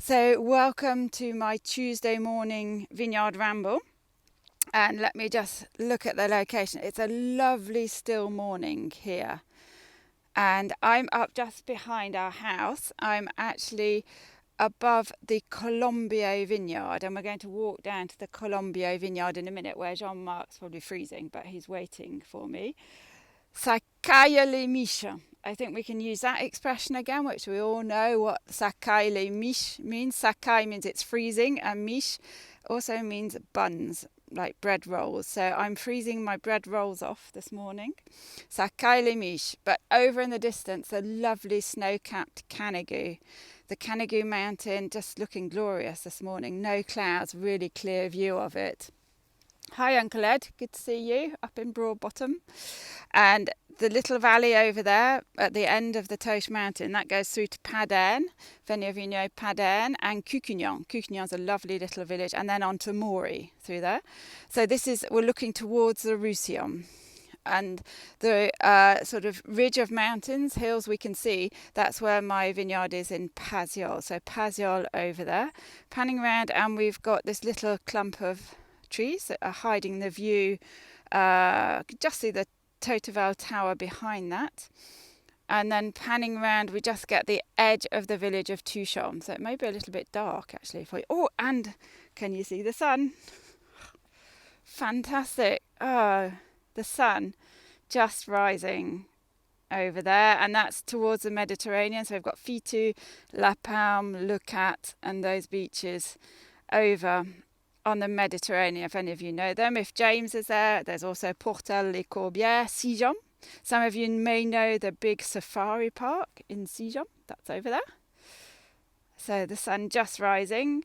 So welcome to my Tuesday morning vineyard ramble. And let me just look at the location. It's a lovely still morning here. And I'm up just behind our house. I'm actually above the Colombier vineyard, and we're going to walk down to the Colombier vineyard in a minute, where Jean Marc's probably freezing, but he's waiting for me. Ça caille les miches. I think we can use that expression again, which we all know what ça caille les miches means. Ça caille means it's freezing, and miche also means buns, like bread rolls. So I'm freezing my bread rolls off this morning. Ça caille les miches. But over in the distance, a lovely snow-capped Canigou. The Canigou mountain just looking glorious this morning. No clouds, really clear view of it. Hi Uncle Ed, good to see you up in Broadbottom. And the little valley over there at the end of the Toche Mountain, that goes through to Padern. If any of you know Padern, and Cucugnan. Cucugnan's a lovely little village, and then on to Maury through there. So we're looking towards the Roussillon. And the sort of ridge of mountains, hills we can see, that's where my vineyard is in Paziol. So Paziol over there. Panning around, and we've got this little clump of trees that are hiding the view. Just see the Toteval Tower behind that. And then panning around, we just get the edge of the village of Tuchon. So it may be a little bit dark actually for you. Oh, and can you see the sun? Fantastic. Oh, the sun just rising over there, and that's towards the Mediterranean. So we've got Fitou, La Palme, Leucate, and those beaches over on the Mediterranean, if any of you know them. If James is there, there's also Portel-les-Corbières, Sijon. Some of you may know the big safari park in Sijon. That's over there. So the sun just rising.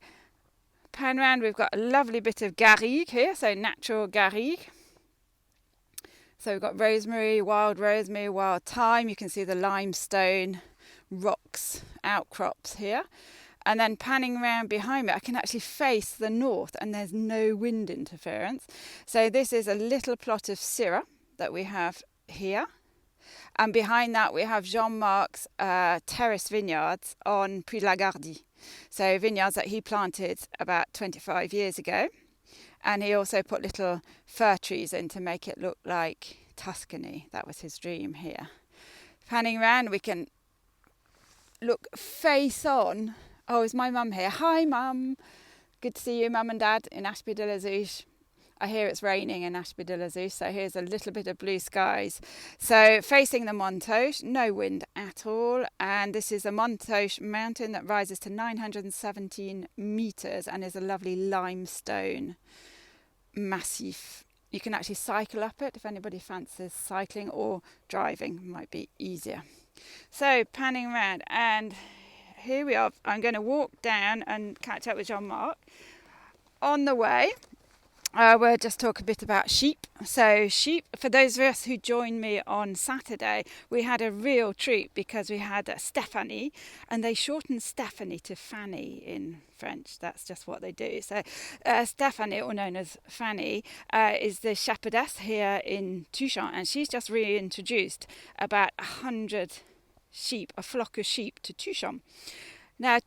Pan round, we've got a lovely bit of garrigue here, so natural garrigue. So we've got rosemary, wild thyme. You can see the limestone rocks, outcrops here. And then panning around behind me, I can actually face the north, and there's no wind interference. So this is a little plot of Syrah that we have here. And behind that, we have Jean Marc's terrace vineyards on Puy-de-la-Gardie. So vineyards that he planted about 25 years ago. And he also put little fir trees in to make it look like Tuscany. That was his dream here. Panning around, we can look face on. Oh, is my mum here? Hi, Mum. Good to see you, Mum and Dad, in Ashby de la Zouche. I hear it's raining in Ashby de la Zouche, so here's a little bit of blue skies. So facing the Montoche, no wind at all. And this is a Montoche mountain that rises to 917 metres and is a lovely limestone massif. You can actually cycle up it if anybody fancies cycling, or driving might be easier. So panning around, and here we are. I'm going to walk down and catch up with Jean Marc. On the way, we'll just talk a bit about sheep. So sheep, for those of us who joined me on Saturday, we had a real treat because we had Stéphanie, and they shortened Stéphanie to Fanny in French. That's just what they do. So Stéphanie, or known as Fanny, is the shepherdess here in Tuchon, and she's just reintroduced about 100 sheep, a flock of sheep to Tuchon. Now,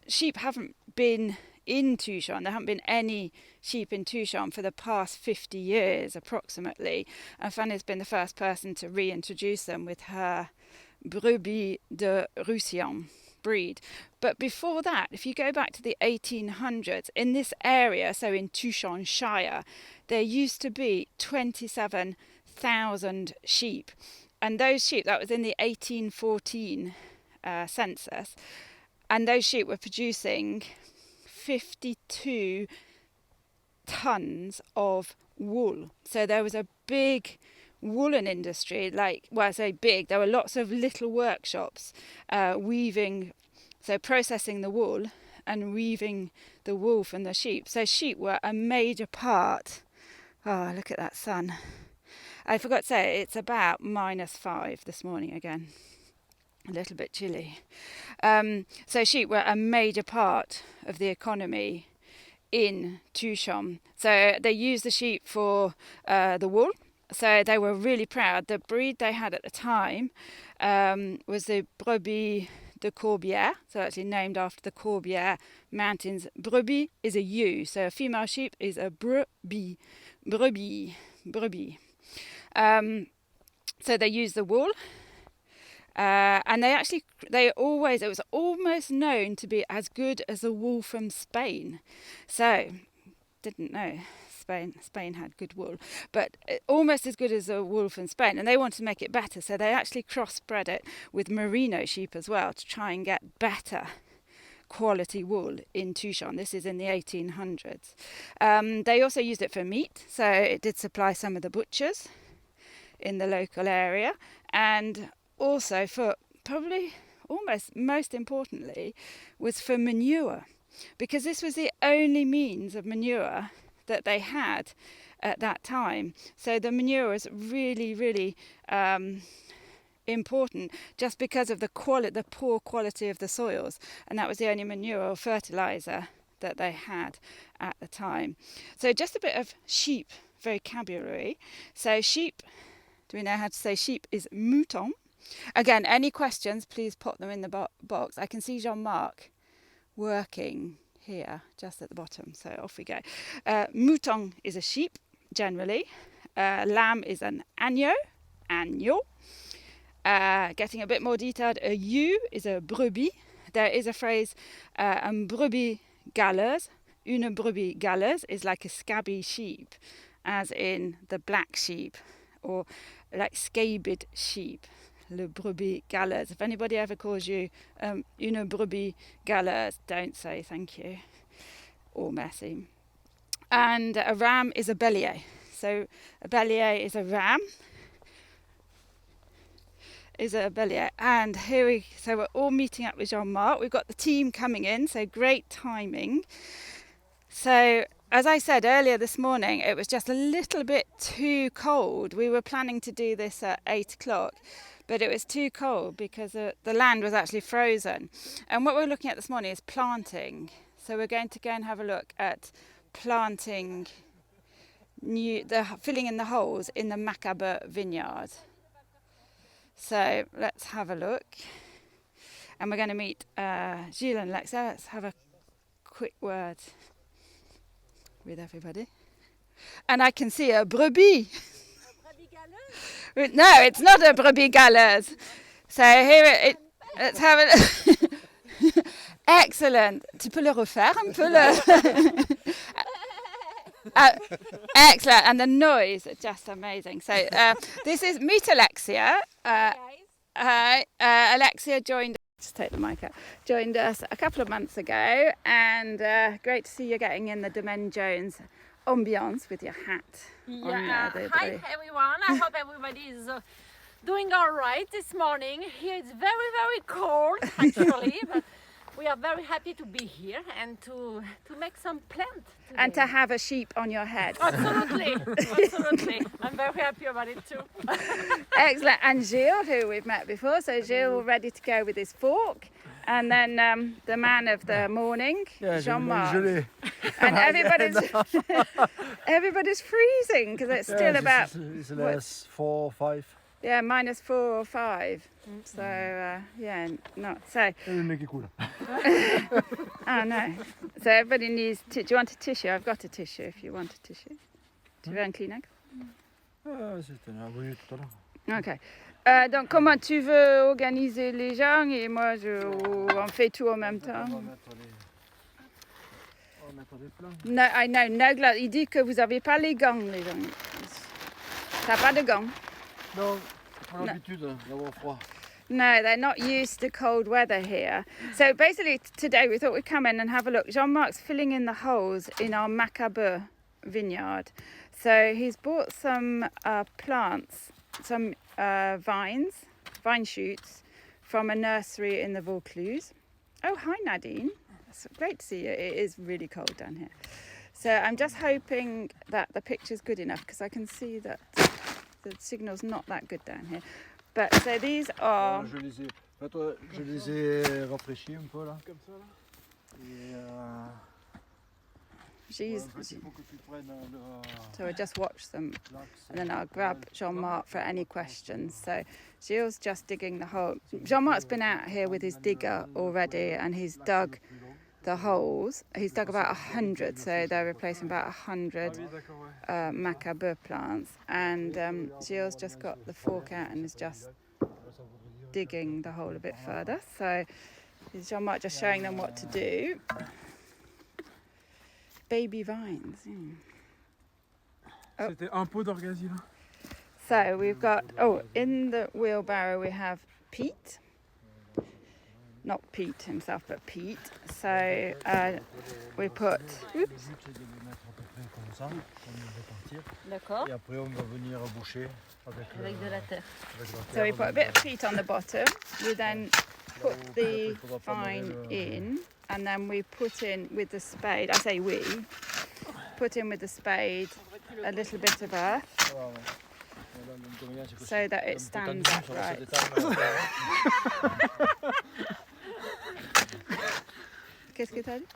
sheep haven't been in Tuchon. There haven't been any sheep in Tuchon for the past 50 years approximately, and Fanny's been the first person to reintroduce them with her Brebis de Roussillon breed. But before that, if you go back to the 1800s, in this area, so in Tuchon Shire, there used to be 27,000 sheep. And those sheep, that was in the 1814 census, and those sheep were producing 52 tons of wool. So there was a big woolen industry, I say big, there were lots of little workshops weaving, so processing the wool and weaving the wool from the sheep. So sheep were a major part. Oh, look at that sun. I forgot to say, it's about -5 this morning again. A little bit chilly. So sheep were a major part of the economy in Tuchon. So they used the sheep for the wool. So they were really proud. The breed they had at the time was the Brebis the Colombier, so actually named after the Colombier mountains. Brebis is a ewe, so a female sheep is a brebis. So they use the wool. And it was almost known to be as good as the wool from Spain. So, didn't know Spain had good wool, but almost as good as the wool from Spain. And they wanted to make it better, so they actually crossbred it with merino sheep as well to try and get better quality wool in Tucson. This is in the 1800s. They also used it for meat, so it did supply some of the butchers in the local area, and also for probably almost most importantly was for manure, because this was the only means of manure that they had at that time. So the manure was really, really important just because of the poor quality of the soils, and that was the only manure or fertilizer that they had at the time. So just a bit of sheep vocabulary. So sheep, do we know how to say sheep is mouton? Again, any questions, please pop them in the box. I can see Jean Marc working here, just at the bottom. So off we go. Mouton is a sheep, generally. Lamb is an agneau. Getting a bit more detailed, a ewe is a brebis. There is a phrase, un brebis galeuse. Une brebis galeuse is like a scabby sheep, as in the black sheep, or like scabied sheep. Le brebis galeuse. If anybody ever calls you une brebis galeuse, don't say thank you or merci. And a ram is a bélier. So a bélier is a ram. And so we're all meeting up with Jean Marc. We've got the team coming in, so great timing. So as I said earlier this morning, it was just a little bit too cold. We were planning to do this at 8 o'clock, but it was too cold because the land was actually frozen. And what we're looking at this morning is planting. So we're going to go and have a look at planting, filling in the holes in the Macabeu vineyard. So let's have a look. And we're going to meet Gilles and Lexa. Let's have a quick word with everybody. And I can see a brebis. No, it's not a brebis galeuse. So here let's have it. Excellent. Tu peux le refaire un peu excellent, and the noise is just amazing. So this is meet Alexia. Alexia joined. Just take the mic out. Joined us a couple of months ago, and great to see you getting in the Domaine Jones ambiance with your hat. Yeah. Hi everyone. I hope everybody is doing all right this morning. Here it's very, very cold actually, but we are very happy to be here and to make some plant today. And to have a sheep on your head. Absolutely, absolutely. I'm very happy about it too. Excellent. And Gilles, who we've met before. So Gilles ready to go with his fork. And then the man of the morning, Jean Marc. And everybody's freezing because it's still about... It's less 4 or 5. Yeah, minus 4 or 5. So, not so. Oh, no. So everybody needs... Do you want a tissue? I've got a tissue if you want a tissue. Tu veux un Kleenex? C'était un abonné tout à l'heure. Ok. Donc, comment tu veux organiser les gens et moi, on fait tout en même temps? On va mettre des plans. No, I know, no gloves. Il dit que vous n'avez pas les gants, les gens. T'as pas de gants? Non, on a l'habitude d'avoir froid. No, they're not used to cold weather here. So basically today we thought we'd come in and have a look. Jean Marc's filling in the holes in our Macabeu vineyard. So he's bought some plants, some vine shoots from a nursery in the Vaucluse. Oh, hi Nadine. It's great to see you. It is really cold down here. So I'm just hoping that the picture's good enough because I can see that the signal's not that good down here. But so these are... Je les ai rafraîchis un peu là. Comme ça là. Et She's, En fait, il faut que tu prennes so I just watch them, l'axe. and then I'll grab Jean Marc for any questions. So Gilles just digging the hole. Jean Marc's been out here with his digger already, and he's dug the holes. He's dug about 100, so they're replacing about 100 Macabeu plants. And Gilles just got the fork out and is just digging the hole a bit further. So Jean Marc just showing them what to do. Baby vines. Oh. C'était un pot d'orgasie là. So we've got, in the wheelbarrow we have Pete. Not Pete himself, but Pete. So we put, oops. D'accord. Et après on va venir boucher avec de la terre. So we put a bit of peat on the bottom. We then put the vine in, and then we put in with the spade, I say we, put in with the spade a little bit of earth so that it stands upright. Qu'est-ce que t'as dit?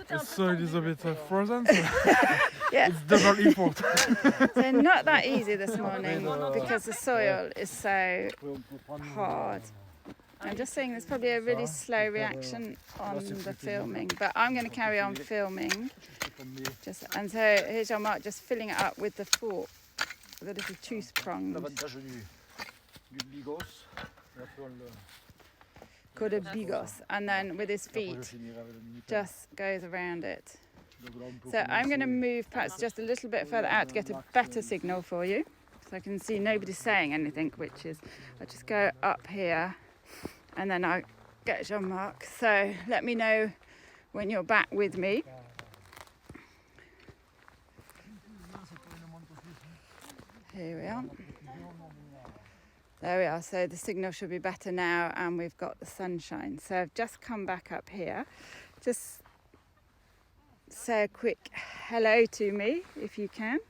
The soil is a bit frozen, so Yes. it's double effort. So not that easy this morning because the soil is so hard. I'm just saying there's probably a really slow reaction on the filming, but I'm going to carry on filming. And so here's Jean Marc just filling it up with the fork, the little tooth prongs. Called a bigos, and then with his feet just goes around it. So I'm going to move perhaps just a little bit further out to get a better signal for you, so I can see nobody saying anything, which is, I'll just go up here and then I'll get Jean Marc. So let me know when you're back with me. Here we are. There we are, so the signal should be better now and we've got the sunshine. So I've just come back up here. Just say a quick hello to me if you can.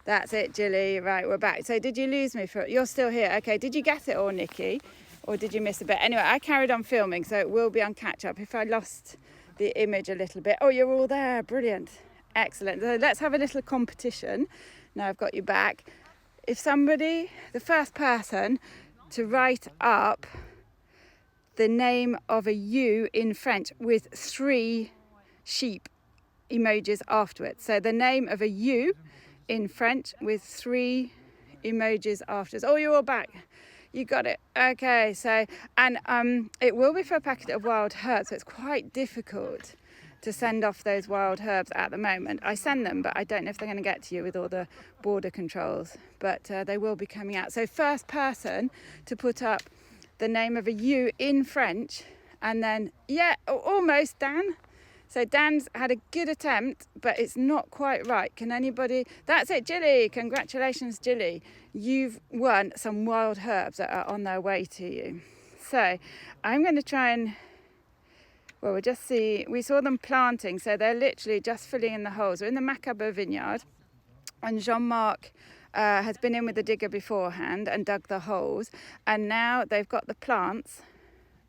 That's it, Jilly. Right, we're back. So did you lose me for, you're still here. Okay, did you get it all, Nikki? Or did you miss a bit? Anyway, I carried on filming, so it will be on catch up. If I lost the image a little bit. Oh, you're all there, brilliant. Excellent. So let's have a little competition. Now I've got you back. If somebody, the first person to write up the name of a ewe in French with 3 sheep emojis afterwards. So the name of a ewe in French with 3 emojis afterwards. Oh, you're all back. You got it. Okay, so, and it will be for a packet of wild herbs, so it's quite difficult to send off those wild herbs at the moment. I send them, but I don't know if they're going to get to you with all the border controls, but they will be coming out. So first person to put up the name of a ewe in French, and then, yeah, almost, Dan. So Dan's had a good attempt, but it's not quite right. Can anybody, that's it, Jilly, congratulations, Jilly. You've won some wild herbs that are on their way to you. So I'm going to try and, well, we'll just see, we saw them planting, so they're literally just filling in the holes. We're in the Macabeu vineyard, and Jean Marc has been in with the digger beforehand and dug the holes, and now they've got the plants,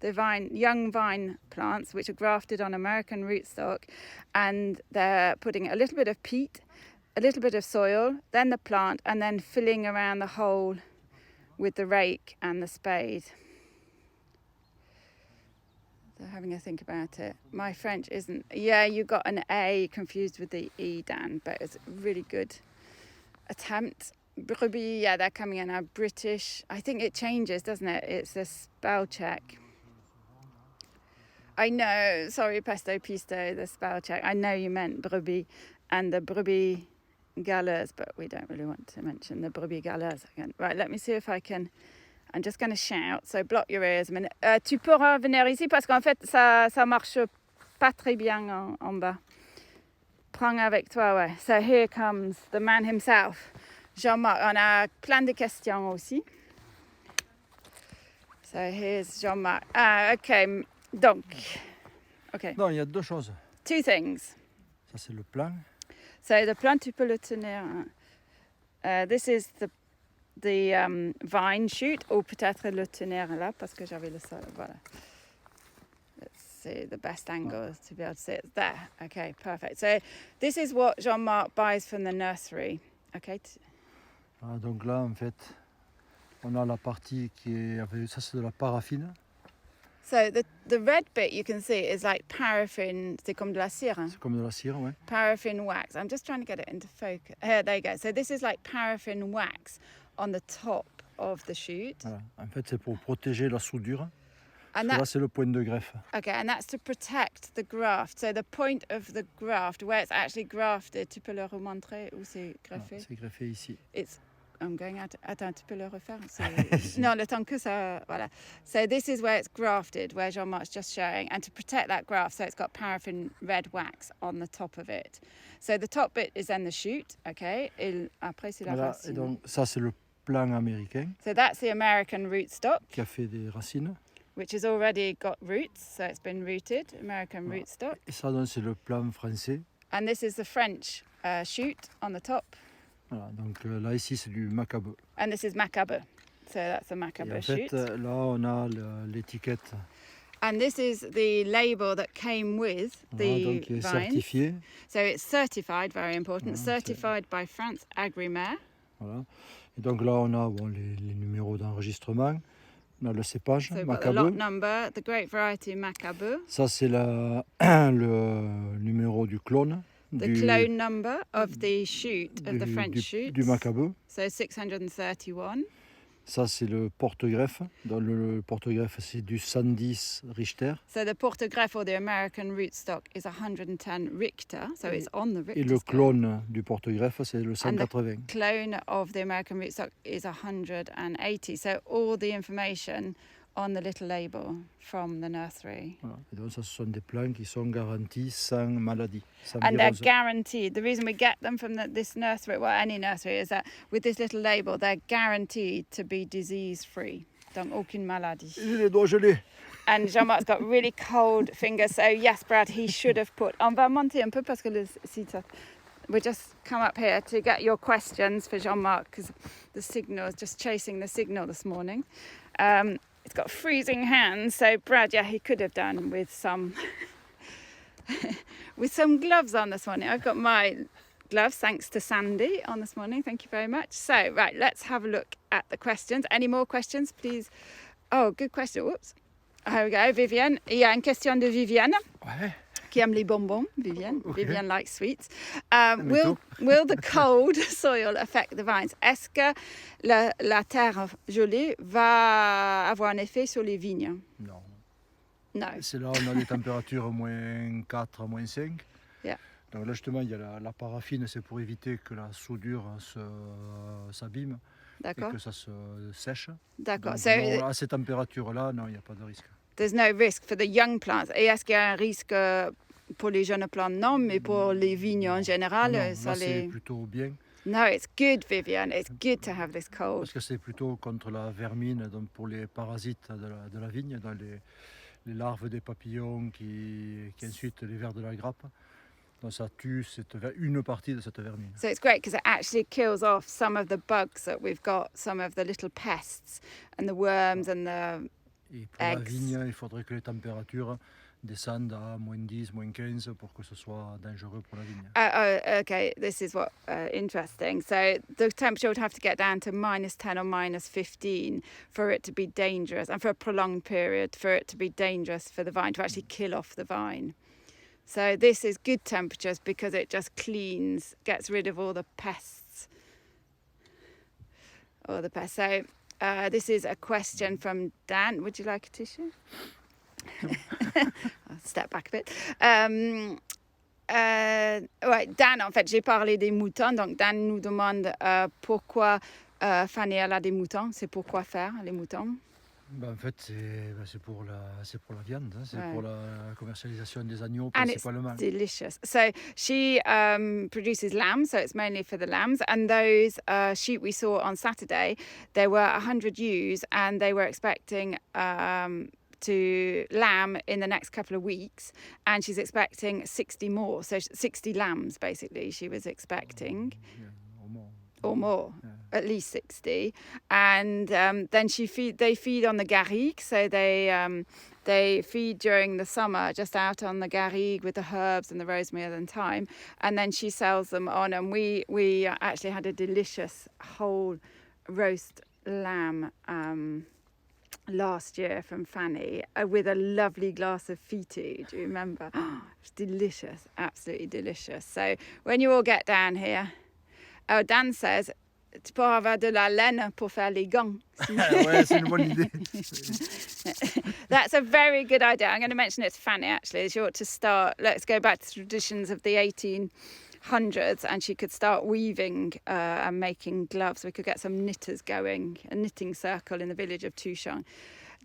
the young vine plants, which are grafted on American rootstock, and they're putting a little bit of peat, a little bit of soil, then the plant, and then filling around the hole with the rake and the spade. So having a think about it. My French isn't, yeah, you got an A confused with the E, Dan, but it's a really good attempt. Brebis, yeah, they're coming in now. British, I think it changes, doesn't it? It's a spell check. I know, sorry, Pesto Pisto, the spell check. I know you meant brebis and the brebis galeuses, but we don't really want to mention the brebis galeuses again. Right, let me see if I can. I'm just going to shout, so block your ears a minute. Tu pourras venir ici parce qu'en fait, ça marche pas très bien en bas. Prends avec toi, ouais. So here comes the man himself, Jean Marc. On a plein de questions aussi. So here's Jean Marc. Okay, donc. Okay. Non, il y a 2 choses. 2 things. Ça, c'est le plan. So the plant, tu peux le tenir. This is the vine shoot, ou peut-être le tenir là parce que j'avais le sol. Voilà. Let's see the best angle to be able to see it there. Okay, perfect. So this is what Jean Marc buys from the nursery. Okay. Voilà, donc là, en fait, on a la partie qui est... Ça, c'est de la paraffine. So the red bit you can see is like paraffin. C'est comme de la cire. C'est comme de la cire, ouais. Paraffin wax. I'm just trying to get it into focus. Here, there you go. So this is like paraffin wax on the top of the shoot. Voilà. En fait, c'est pour protéger la soudure. And Là, c'est le point de greffe. okay, and that's to protect the graft. So the point of the graft, where it's actually grafted, tu peux le remontrer où c'est greffé? Voilà, c'est greffé ici. I'm going out. Attends, tu peux le refaire? Non, le temps que ça. Voilà. So this is where it's grafted, where Jean Marc's just showing, and to protect that graft, so it's got paraffin red wax on the top of it. So the top bit is then the shoot, okay. Après c'est la Voilà, racine. et donc ça c'est le plant américain So that's the American rootstock, qui a fait des racines. which has already got roots, so it's been rooted. American Voilà. rootstock. Et ça donc c'est le plant français. And this is the French shoot on the top. Voilà, donc là ici c'est du Macabeu. And this is Macabeu. So that's a Et Macabeu en fait shoot. là on a l'étiquette. And this is the label that came with Voilà, the donc qui est vines. certifié. So it's certified, very important, Voilà, certified by France Agrimaire. Voilà. Et donc là on a les numéros d'enregistrement. On a le cépage So we've got the lot Macabeu. number, the great variety Macabeu, Ça c'est le numéro du clone. the clone number of the shoot, of the French shoot. du Macabeu. So 631. Ça c'est le porte-greffe. Donc le porte-greffe c'est du 110 Richter. So the Porte-greffe or the American rootstock is 110 Richter, so it's on the Richter Et le scale. clone du porte-greffe c'est le 180. Clone of the American rootstock is 180. So all the information on the little label from the nursery. Voilà. Et donc ça ce sont des plants qui sont garantis sans maladie, sans And they're virose. guaranteed. The reason we get them from this nursery, well, any nursery, is that with this little label, they're guaranteed to be disease-free. Donc, aucune maladie. J'ai les doigts gelés. And Jean Marc's got really cold fingers, so yes, Brad, he should have put. On va monter un peu parce que le site. We just come up here to get your questions for Jean Marc because the signal is just chasing the signal this morning. It's got freezing hands, so Brad, yeah, he could have done with some with some gloves on this morning. I've got my gloves thanks to Sandy on this morning. Thank you very much. So, right, let's have a look at the questions. Any more questions, please? Oh, good question. Whoops. Here we go, Vivienne. Il y a une question de Vivienne. Ouais. Qui aime les bonbons, Vivienne. Okay. Vivienne likes sweets. Will the cold soil affect the vines? Est-ce que la terre gelée va avoir un effet sur les vignes? Non. No. C'est là on a des températures moins 4, moins 5. Yeah. Donc là justement il y a la paraffine, c'est pour éviter que la soudure s'abîme et D'accord. que ça se sèche. D'accord. Donc, So non, à ces températures-là, non, il n'y a pas de risque. there's no risk for the young plants. Et est-ce qu'il y a un risque pour les jeunes plantes? Non, mais pour les vignes en général, Non, ça là, c'est les... plutôt bien No, it's good, Vivienne. It's good to have this cold. parce que c'est plutôt contre la vermine, donc pour les parasites de la vigne, dans les larves des papillons qui ensuite les vers de la grappe. Donc ça tue une partie de cette vermine. So it's great because it actually kills off some of the bugs that we've got, some of the little pests and the worms and the... Et pour la Eggs. vigne, il faudrait que les températures descendent à moins 10, moins 15 pour que ce soit dangereux pour la vigne. Okay, this is what interesting. So the temperature would have to get down to -10 or -15 for it to be dangerous, and for a prolonged period for it to be dangerous for the vine, to actually kill off the vine. So this is good temperatures because it just cleans, gets rid of all the pests. So this is a question from Dan. Would you like a tissue? I'll step back a bit. Ouais, Dan, en fait, j'ai parlé des moutons. Donc, Dan nous demande pourquoi Fanny elle a des moutons. C'est pourquoi faire les moutons. Ben, en fait, c'est pour la viande, hein. C'est Ouais. pour la commercialisation des agneaux And it's principalement. delicious. So she produces lambs, so it's mainly for the lambs. And those sheep we saw on Saturday, there were 100 ewes, and they were expecting to lamb in the next couple of weeks, and she's expecting 60 more. So 60 lambs, basically, she was expecting. Yeah, Or more, Yeah. at least 60, and then they feed on the garrigue, so they they feed during the summer just out on the garrigue with the herbs and the rosemary and thyme, and then she sells them on. And we actually had a delicious whole roast lamb last year from Fanny with a lovely glass of fitu. Do you remember? It's delicious, absolutely delicious. So when you all get down here, Dan says, tu peux avoir de la laine pour faire les gants. Ouais, c'est une bonne idée. That's a very good idea. I'm going to mention it to Fanny actually. She ought to start, let's go back to the traditions of the 1800s, and she could start weaving and making gloves. We could get some knitters going, a knitting circle in the village of Touchon.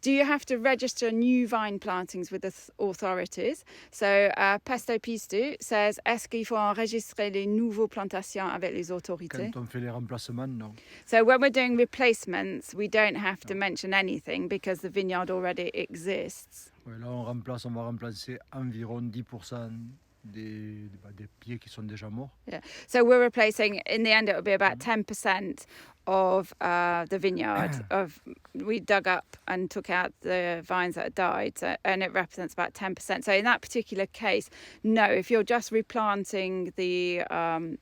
Do you have to register new vine plantings with the authorities? So Pesto Pistu says, est-ce qu'il faut enregistrer les nouveaux plantations avec les autorités? Quand on fait les remplacements, non. So when we're doing replacements, we don't have to mention anything because the vineyard already exists. Ouais, là, on va remplacer environ 10% des pieds qui sont déjà morts. Yeah. So we're replacing, in the end, it will be about 10% of the vineyard. We dug up and took out the vines that had died, and it represents about 10%. So in that particular case, no, if you're just replanting the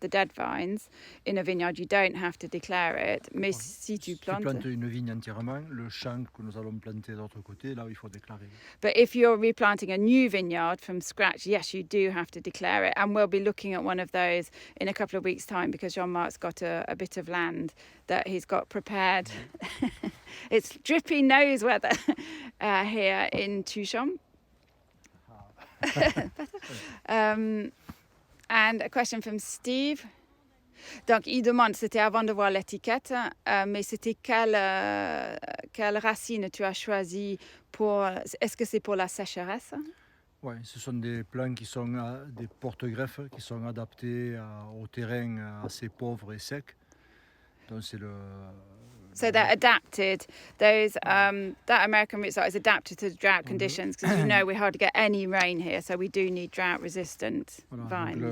dead vines in a vineyard, you don't have to declare it. Mais si tu plantes une vigne entièrement, le champ que nous allons planter de l'autre côté, là, il faut déclarer. But if you're replanting a new vineyard from scratch, yes, you do have to declare it. And we'll be looking at one of those in a couple of weeks' time because Jean Marc's got a bit of land that he's got prepared. It's drippy nose weather here in Touchon. And a question from Steve. Donc, il demande, c'était avant de voir l'étiquette, mais c'était quelle racine tu as choisi pour... Est-ce que c'est pour la sécheresse? Oui, ce sont des plants qui sont des porte-greffes qui sont adaptés au terrain assez pauvre et sec. Donc c'est le... So they're adapted. Those that American rootstock is adapted to drought conditions because you know we hardly get any rain here, so we do need drought-resistant vines.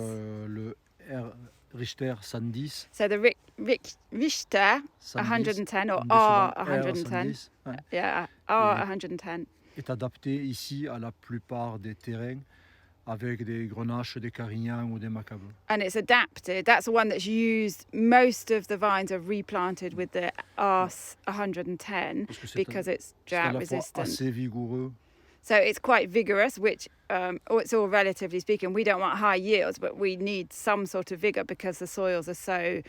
Le Richter 110. So the Richter 110 or R 110. Yeah, R 110. Est adapté ici à la plupart des terrains avec des grenaches, des carignans ou des macabeux. And it's adapted. That's the one that's used. Most of the vines are replanted with the R 110 because it's drought resistant. Assez vigoureux. So it's quite vigorous, which it's all relatively speaking. We don't want high yields, but we need some sort of vigor because the soils are so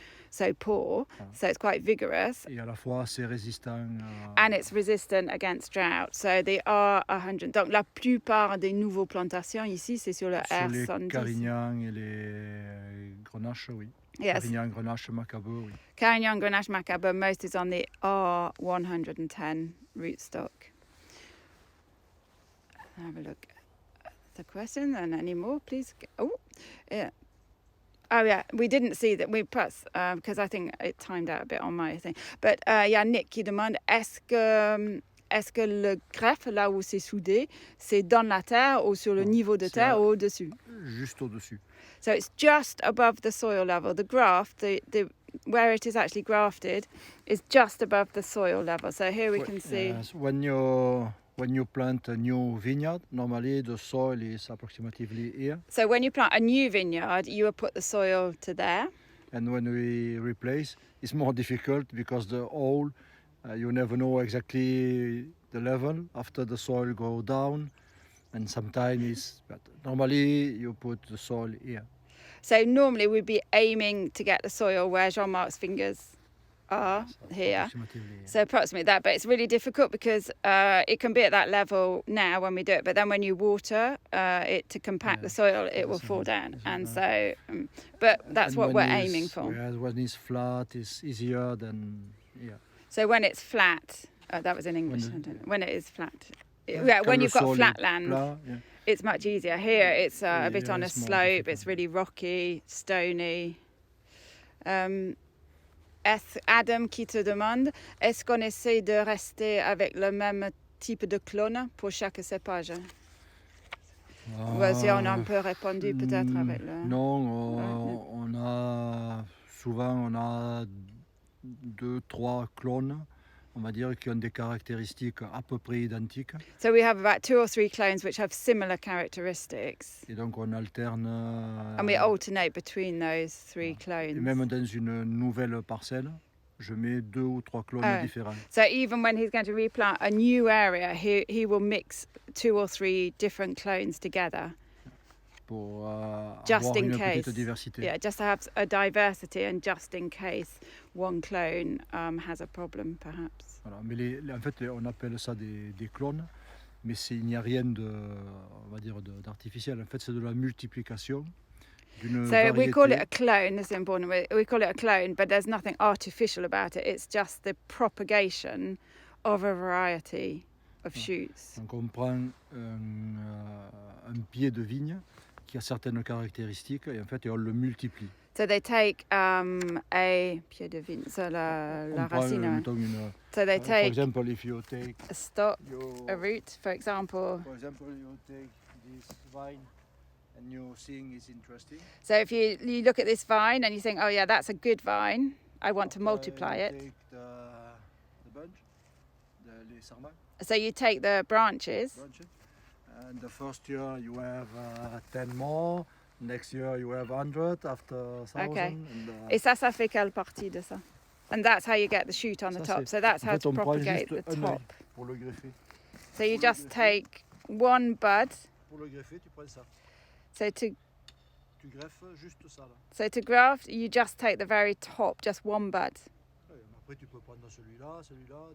poor. So it's quite vigorous. Et à la fois assez résistant. And it's resistant against drought. So the R100. Donc la plupart des nouveaux plantations ici, c'est sur le R110. Sur les carignans et les grenaches, oui. Yes. Carignan, grenache, macabeu, oui. Carignan, grenache, macabeu. Most is on the R110 rootstock. Have a look at the question and any more, please. Oh, yeah. Oh, yeah. We didn't see that. We press because I think it timed out a bit on my thing. But yeah, Nick qui demande est-ce que le greffe là où c'est soudé, c'est dans la terre ou sur le niveau de terre ou au-dessus? Juste au-dessus. So it's just above the soil level. The graft, the where it is actually grafted, is just above the soil level. So here we can see. When you plant a new vineyard, normally the soil is approximately here. So when you plant a new vineyard, you will put the soil to there. And when we replace, it's more difficult because the hole, you never know exactly the level after the soil go down. And sometimes but normally you put the soil here. So normally we'd be aiming to get the soil where Jean Marc's fingers are here. So approximately that, but it's really difficult because it can be at that level now when we do it, but then when you water it to compact the soil, it will fall down. And so, but that's what we're aiming for. When it's flat, it's easier than, yeah. So when it's flat, that was in English, when it is flat. Yeah, when you've got flat land, it's much easier. Here it's a bit on a slope, it's really rocky, stony. Adam qui te demande, est-ce qu'on essaie de rester avec le même type de clone pour chaque cépage? Si on a un peu répondu peut-être avec le... Non, on a souvent 2-3 clones on va dire, qui ont des caractéristiques à peu près identiques. So we have about 2 or 3 clones which have similar characteristics. Et donc on alterne. And we alternate between those 3 clones. Et même dans une nouvelle parcelle, je mets 2 ou 3 clones différents. So even when he's going to replant a new area, he will mix 2 or 3 different clones together. Pour Just avoir in une case. petite diversité. Yeah, just to have a diversity and just in case one clone has a problem, perhaps. Voilà. Mais en fait, on appelle ça des clones, mais il n'y a rien on va dire, d'artificiel. En fait, c'est de la multiplication d'une variété. We call it a clone, this is important. We call it a clone, but there's nothing artificial about it. It's just the propagation of a variety of shoots. Donc on prend un pied de vigne qui a certaines caractéristiques et en fait on le multiplie. So they take a pied de vigne, so la racine. So they take, for example, if you take a stock, a root, for example. For example, you take this vine and you think it's interesting. So if you look at this vine and you think, oh yeah, that's a good vine, I want to multiply it. Take the bunch, les sarments. So you take the branches. And the first year you have 10 more. Next year you have 100 after 1,000. Okay. And, Et ça fait quelle partie de ça? And that's how you get the shoot on the top. So that's how to propagate the top. Pour le greffer. So you just take one bud. Pour le greffer, tu prends ça. Tu greffes juste ça là. So to graft, you just take the very top, just one bud. Après tu peux prendre celui-là,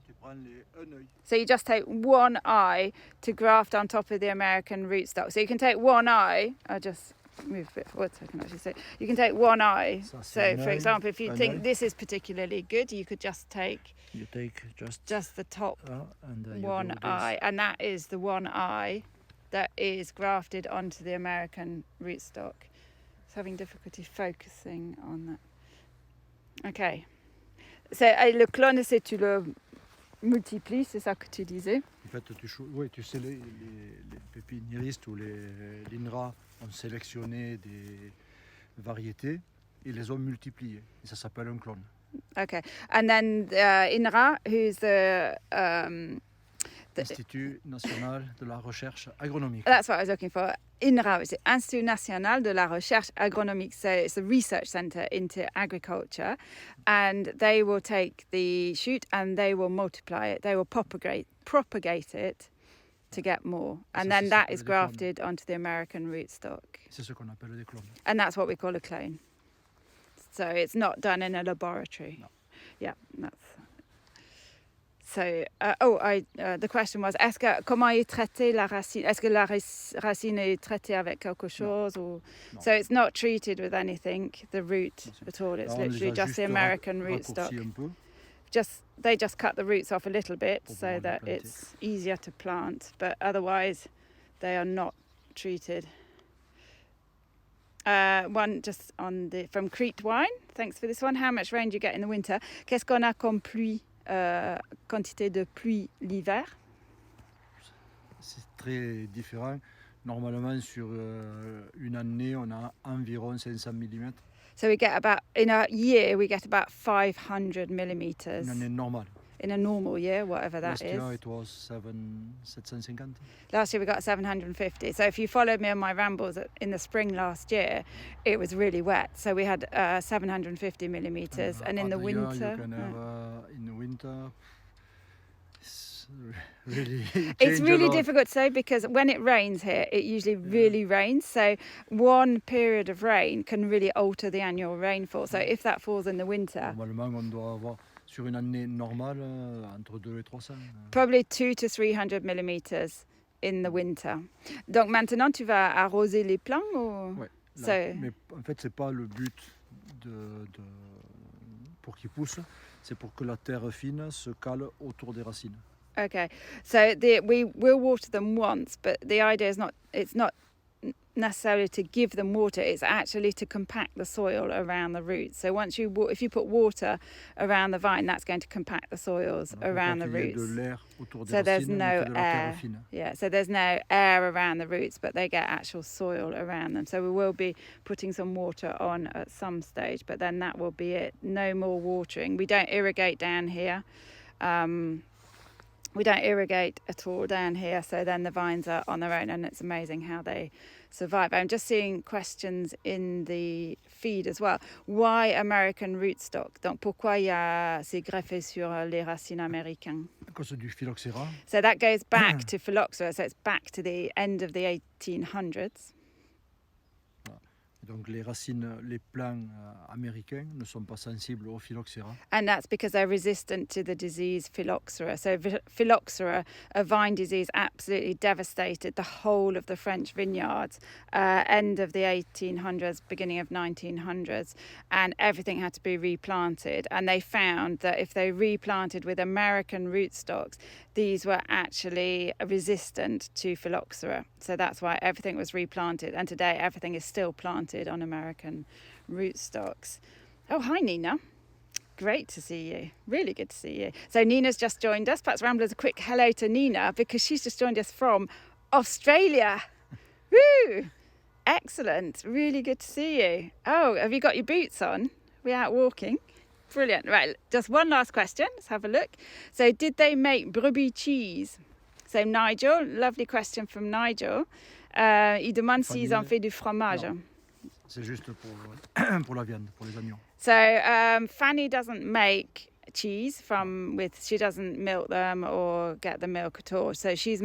tu prends un œil. So you just take one eye to graft on top of the American rootstock. So you can take one eye. I'll just move a bit forward so I can actually see. You can take one eye. So for example, if you think this is particularly good, you could just take. You take just the top and one eye, and that is the one eye that is grafted onto the American rootstock. It's having difficulty focusing on that. Okay. C'est le clone, c'est tu le multiplies, c'est ça que tu disais. En fait, tu sais, les pépiniéristes ou les INRA ont sélectionné des variétés et les ont multipliées. Et ça s'appelle un clone. Okay, and then INRA, who's the Institut National de la Recherche Agronomique. That's what I was looking for. INRA is the Institut National de la Recherche Agronomique. So it's a research centre into agriculture, and they will take the shoot and they will multiply it. They will propagate it to get more, and then that is grafted onto the American rootstock. C'est ce qu'on appelle des clones. And that's what we call a clone. So it's not done in a laboratory. No. Yeah, that's. So, the question was, comment est traitée la racine? Est-ce que la racine est traitée avec quelque chose? No. No. So it's not treated with anything, the root at all. It's literally just the American rootstock. They just cut the roots off a little bit so that it's easier to plant, but otherwise they are not treated. One just from Crete Wine. Thanks for this one. How much rain do you get in the winter? Qu'est-ce qu'on a comme pluie? Quantité de pluie l'hiver? C'est très différent. Normalement, sur une année, on a environ 500 mm. So we get in a year, we get about 500 millimeters. Une année normale. In a normal year, whatever that is. Last year it was 750. Last year we got 750. So if you followed me on my rambles in the spring last year, it was really wet. So we had 750 millimeters, and in the winter, in the winter, really it's really difficult to say because when it rains here, it usually really rains. So one period of rain can really alter the annual rainfall. So if that falls in the winter, normalement on doit avoir sur une année normale entre 2 et 300. Probably 200 to 300 millimeters in the winter. Donc maintenant tu vas arroser les plants ou? Ouais. Mais en fait c'est pas le but pour qu'ils poussent, c'est pour que la terre fine se cale autour des racines. Okay, so we will water them once, but the idea is it's not necessarily to give them water, it's actually to compact the soil around the roots. So once if you put water around the vine, that's going to compact the soils around the roots. So there's no air. Yeah, so there's no air around the roots, but they get actual soil around them. So we will be putting some water on at some stage, but then that will be it. No more watering. We don't irrigate down here. We don't irrigate at all down here, so then the vines are on their own, and it's amazing how they survive. I'm just seeing questions in the feed as well. Why American rootstock? Donc pourquoi c'est greffé sur les racines américaines? À cause du phylloxéra. So that goes back to phylloxera, so it's back to the end of the 1800s. Donc les racines, les plants américains ne sont pas sensibles au phylloxéra. And that's because they're resistant to the disease phylloxera. So phylloxera, a vine disease, absolutely devastated the whole of the French vineyards, end of the 1800s, beginning of 1900s, and everything had to be replanted. And they found that if they replanted with American rootstocks, these were actually resistant to phylloxera. So that's why everything was replanted. And today everything is still planted on American rootstocks. Oh, hi, Nina. Great to see you. Really good to see you. So Nina's just joined us. Perhaps Rambler's a quick hello to Nina because she's just joined us from Australia. Woo! Excellent. Really good to see you. Oh, have you got your boots on? We're out walking. Brilliant. Right, just one last question. Let's have a look. So did they make brebis cheese? So Nigel, lovely question from Nigel. Il demande s'ils ont fait du fromage. Non. C'est juste pour la viande, pour les oignons. So Fanny doesn't make cheese she doesn't milk them or get the milk at all. So she's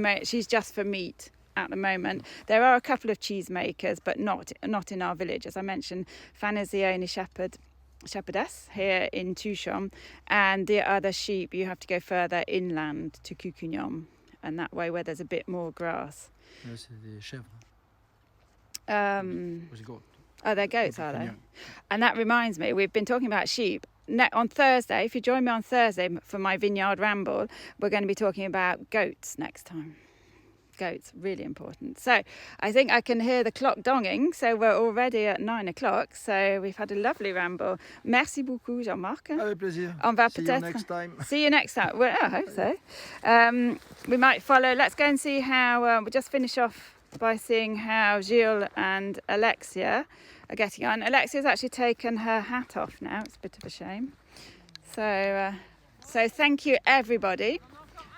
just for meat at the moment. There are a couple of cheese makers, but not in our village. As I mentioned, Fanny's the only shepherdess here in Touchon, and the other sheep you have to go further inland to Cucugnan, and that way where there's a bit more grass. C'est des chèvres. Oh, they're goats, are they? And that reminds me, we've been talking about sheep. On Thursday, if you join me on Thursday for my vineyard ramble, we're going to be talking about goats next time. Goats, really important. So I think I can hear the clock donging, so we're already at 9 o'clock. So we've had a lovely ramble. Merci beaucoup, Jean Marc. Avec plaisir. On va See you next time. See you next time. Well, I hope so. We might follow. Let's go and see how. We'll just finish off by seeing how Gilles and Alexia are getting on. Alexia's actually taken her hat off now. It's a bit of a shame. So thank you everybody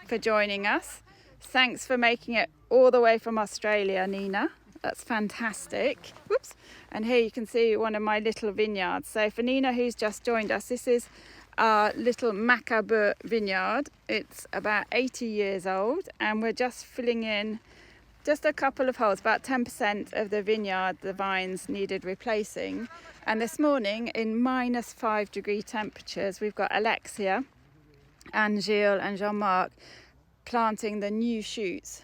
for joining us. Thanks for making it all the way from Australia, Nina. That's fantastic. Whoops. And here you can see one of my little vineyards. So for Nina, who's just joined us, this is our little Macabeu vineyard. It's about 80 years old, and we're just filling in just a couple of holes. About 10% of the vineyard, the vines needed replacing. And this morning, in -5 degree temperatures, we've got Alexia and Gilles and Jean Marc planting the new shoots,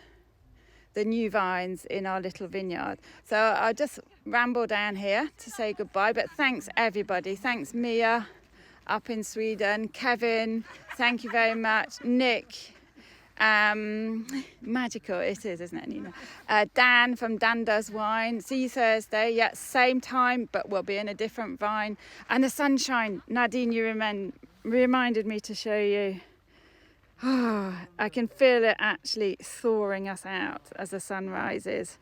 the new vines in our little vineyard. So I'll just ramble down here to say goodbye, but thanks everybody. Thanks Mia up in Sweden, Kevin, thank you very much, Nick, magical it is, isn't it, Nina? Dan from Dan Does Wine. See you Thursday, yeah, same time, but we'll be in a different vine. And the sunshine, Nadine, you reminded me to show you. Oh, I can feel it actually thawing us out as the sun rises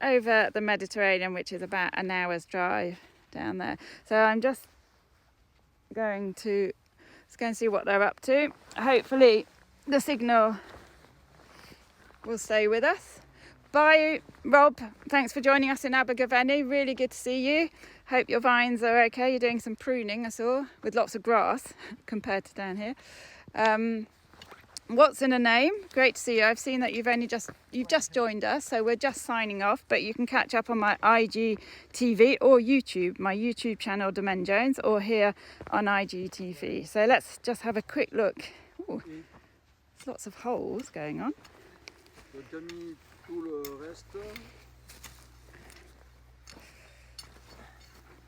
over the Mediterranean, which is about an hour's drive down there. So I'm just going to go and see what they're up to. Hopefully the signal will stay with us. Bye, Rob. Thanks for joining us in Abergavenny. Really good to see you. Hope your vines are okay. You're doing some pruning, I saw, with lots of grass compared to down here. What's in a name? Great to see you. I've seen that you've just joined us, so we're just signing off, but you can catch up on my IGTV or YouTube, my YouTube channel Domaine Jones, or here on IGTV. So let's just have a quick look. Ooh, there's lots of holes going on.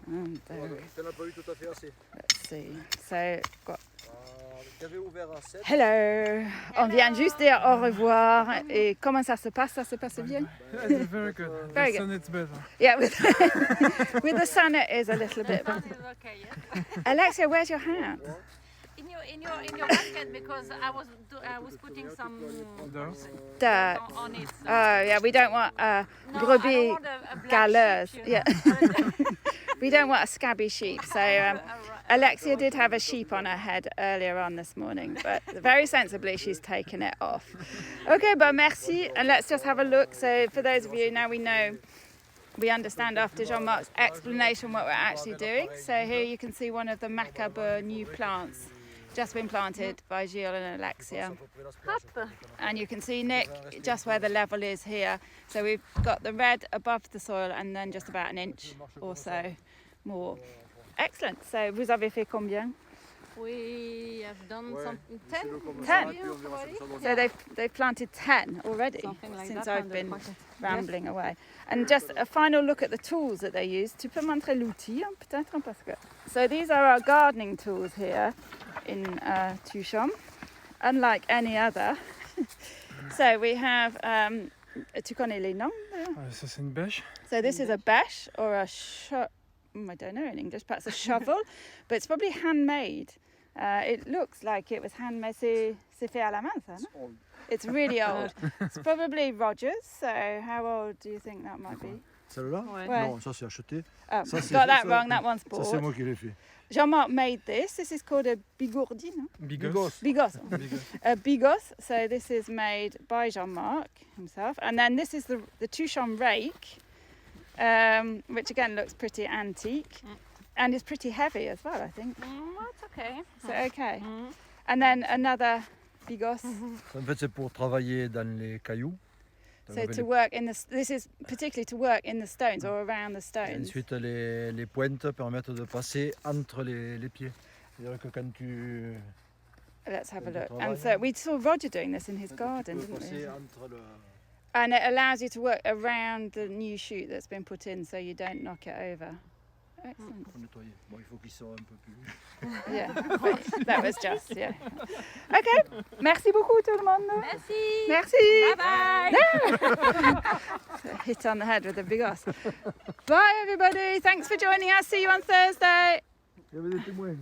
And let's see. So got. Hello. On vient juste dire au revoir. Et comment ça se passe? Ça se passe bien? It's very good. Very the good. sun it's better. Yeah, with the sun it is a little bit better. Alexia, where's your hat? In your basket, because I was putting some Dirt on it. So. Oh yeah, we don't want brebis galeuses. Yeah. We don't want a scabby sheep. So Alexia did have a sheep on her head earlier on this morning, but very sensibly she's taken it off. Okay, but merci. And let's just have a look. So for those of you, now we understand after Jean Marc's explanation what we're actually doing. So here you can see one of the Macabeu new plants just been planted by Gilles and Alexia. Hop. And you can see, Nick, just where the level is here. So we've got the red above the soil and then just about an inch or so more. Excellent. So vous avez fait combien? We have done something 10. 10. Already? So they've planted 10 already Like since that I've on the been pocket. rambling away. And just a final look at the tools that they use. Tu peux montrer l'outil, peut-être, parce que... So these are our gardening tools here in Tuchom, unlike any other. So we have, tu connais les noms? Ça c'est une bêche. So this is a bêche or a I don't know in English, perhaps a shovel, but it's probably handmade. It looks like it was handmade. C'est fait à la main, ça, no? It's really old. It's probably Rogers. So how old do you think that might be? Celle-là? Ouais. Non, ça c'est acheté. Oh, Ça, c'est- got that ça- wrong. That one's Ça c'est bought. moi qui l'ai fait. Jean Marc made this. This is called a bigourdi, no? Bigos. Bigos. Bigos. A bigos. So this is made by Jean Marc himself, and then this is the Tuchom rake, which again looks pretty antique, and is pretty heavy as well, I think. That's okay. So okay, and then another bigos. En fait, c'est pour travailler dans les cailloux. So to work in this is particularly to work in the stones or around the Et stones. ensuite, les pointes permettent de passer entre les pieds. C'est-à-dire que quand tu... Let's have a look. Travail. And so we saw Roger doing this in his tu garden, peux didn't we? passer entre le... And it allows you to work around the new shoot that's been put in, so you don't knock it over. Excellent. pour nettoyer. Bon, il faut qu'il sorte un peu plus. Yeah, but that was just, yeah. Okay, merci beaucoup tout le monde. Merci. Merci. Bye bye. Hit on the head with a big ass. Bye everybody, thanks for joining us. See you on Thursday. Il y avait des témoins.